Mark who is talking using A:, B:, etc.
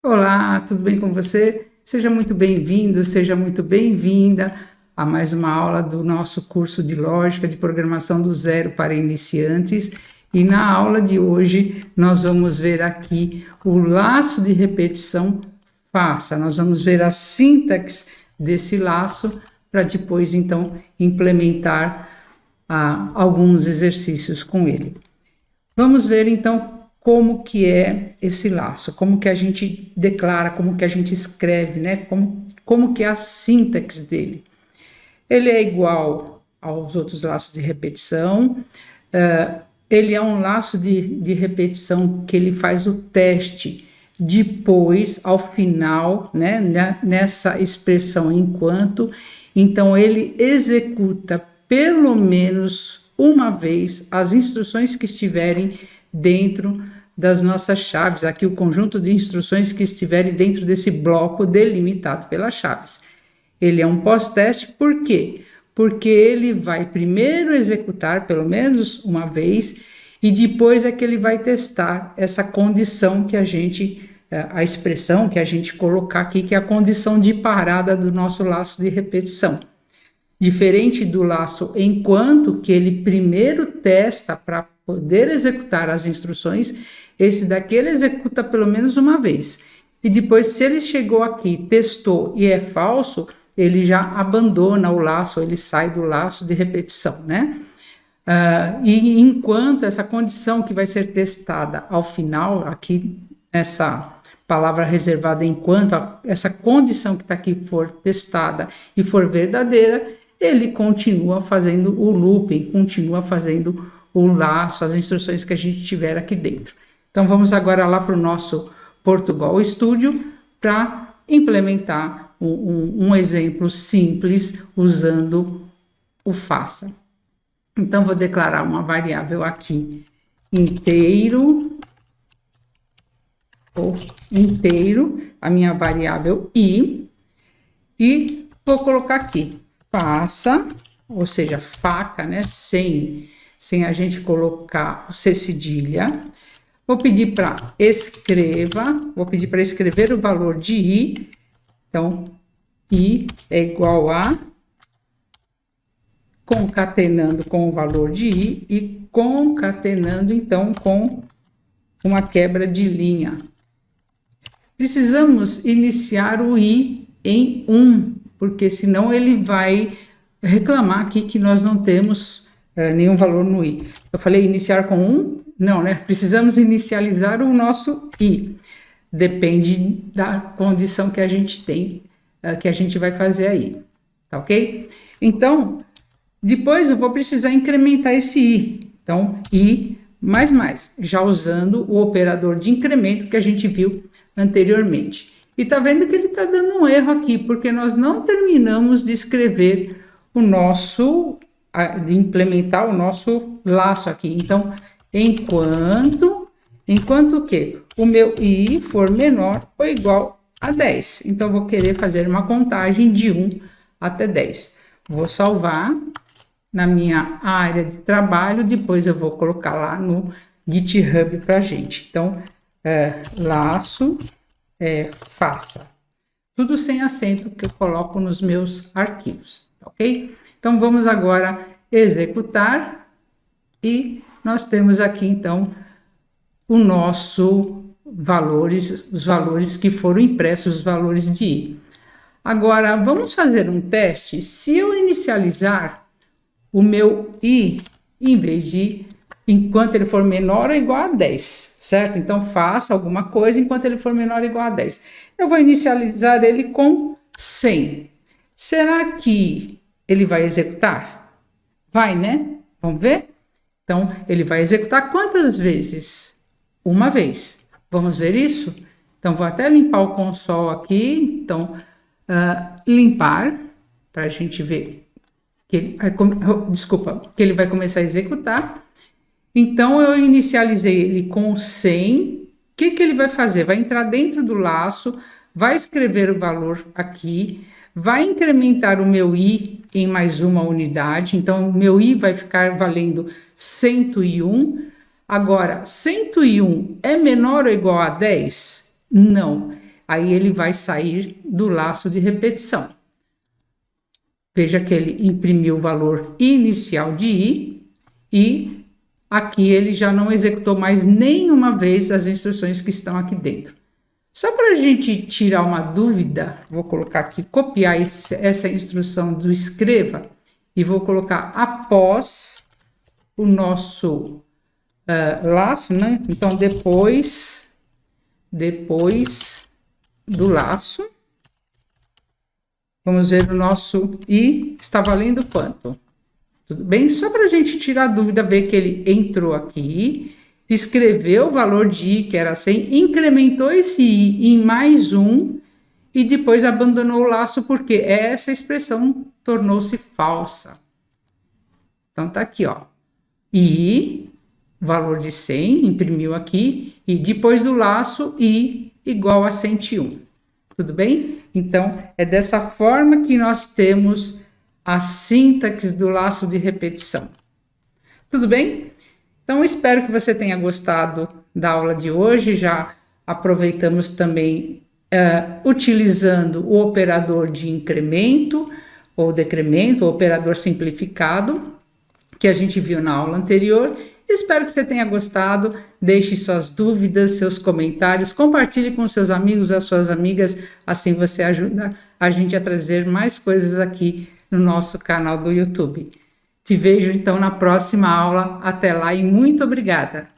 A: Olá, tudo bem com você? Seja muito bem-vindo, seja muito bem-vinda a mais uma aula do nosso curso de Lógica de Programação do Zero para Iniciantes. E na aula de hoje nós vamos ver aqui o laço de repetição faça. Nós vamos ver a sintaxe desse laço para depois então implementar alguns exercícios com ele. Vamos ver então como que é esse laço, como que a gente declara, como que a gente escreve, né? Como que é a sintaxe dele. Ele é igual aos outros laços de repetição, ele é um laço de repetição que ele faz o teste depois, ao final, né? Nessa expressão enquanto, então ele executa pelo menos uma vez as instruções que estiverem dentro das nossas chaves, aqui o conjunto de instruções que estiverem dentro desse bloco delimitado pelas chaves. Ele é um pós-teste, por quê? Porque ele vai primeiro executar pelo menos uma vez e depois é que ele vai testar essa condição que a expressão que a gente colocar aqui, que é a condição de parada do nosso laço de repetição. Diferente do laço enquanto, que ele primeiro testa para poder executar as instruções, esse daqui ele executa pelo menos uma vez. E depois, se ele chegou aqui, testou e é falso, ele já abandona o laço, ele sai do laço de repetição, né? E enquanto essa condição que vai ser testada ao final, aqui nessa palavra reservada enquanto, essa condição que está aqui for testada e for verdadeira, ele continua fazendo o looping, continua fazendo o laço, as instruções que a gente tiver aqui dentro. Então, vamos agora lá para o nosso Portugal Studio para implementar um exemplo simples usando o faça. Então, vou declarar uma variável aqui, inteiro, a minha variável i, e vou colocar aqui, faça, ou seja, faca, né, sem a gente colocar o C cedilha. Vou pedir para escrever o valor de i. Então, i é igual a concatenando com o valor de i e concatenando, então, com uma quebra de linha. Precisamos iniciar o i em 1, porque senão ele vai reclamar aqui que nós não temos nenhum valor no i. Eu falei iniciar com 1? Não, né? Precisamos inicializar o nosso i. Depende da condição que a gente tem, que a gente vai fazer aí, tá ok? Então, depois eu vou precisar incrementar esse i. Então, i mais, já usando o operador de incremento que a gente viu anteriormente. E tá vendo que ele tá dando um erro aqui, porque nós não terminamos de escrever de implementar o nosso laço aqui. Então, enquanto o quê? O meu i for menor ou igual a 10. Então, vou querer fazer uma contagem de 1 até 10. Vou salvar na minha área de trabalho, depois eu vou colocar lá no GitHub pra gente. Então, laço, faça. Tudo sem acento que eu coloco nos meus arquivos, ok? Então, vamos agora executar e nós temos aqui, então, os valores que foram impressos, os valores de i. Agora, vamos fazer um teste. Se eu inicializar o meu i, em vez de enquanto ele for menor ou igual a 10, certo? Então, faça alguma coisa enquanto ele for menor ou igual a 10. Eu vou inicializar ele com 100. Será que ele vai executar? Vai, né? Vamos ver? Então, ele vai executar quantas vezes? Uma vez. Vamos ver isso? Então, vou até limpar o console aqui. Então, limpar, para a gente ver que ele vai começar a executar. Então, eu inicializei ele com 100. O que ele vai fazer? Vai entrar dentro do laço, vai escrever o valor aqui, vai incrementar o meu i em mais uma unidade. Então, o meu i vai ficar valendo 101. Agora, 101 é menor ou igual a 10? Não. aí ele vai sair do laço de repetição. Veja que ele imprimiu o valor inicial de I e aqui ele já não executou mais nenhuma vez as instruções que estão aqui dentro. Só para a gente tirar uma dúvida, vou colocar aqui, copiar essa instrução do escreva e vou colocar após o nosso laço, né? Então, depois do laço, vamos ver o nosso I está valendo quanto? Tudo bem? Só para a gente tirar a dúvida, ver que ele entrou aqui, escreveu o valor de I, que era 100, incrementou esse I em mais um e depois abandonou o laço porque essa expressão tornou-se falsa. Então, tá aqui, ó. I, valor de 100, imprimiu aqui, e depois do laço, I igual a 101. Tudo bem? Então, é dessa forma que nós temos a sintaxe do laço de repetição. Tudo bem? Então, espero que você tenha gostado da aula de hoje. Já aproveitamos também utilizando o operador de incremento ou decremento, o operador simplificado, que a gente viu na aula anterior. Espero que você tenha gostado. Deixe suas dúvidas, seus comentários, compartilhe com seus amigos, as suas amigas, assim você ajuda a gente a trazer mais coisas aqui no nosso canal do YouTube. Te vejo então na próxima aula. Até lá e muito obrigada!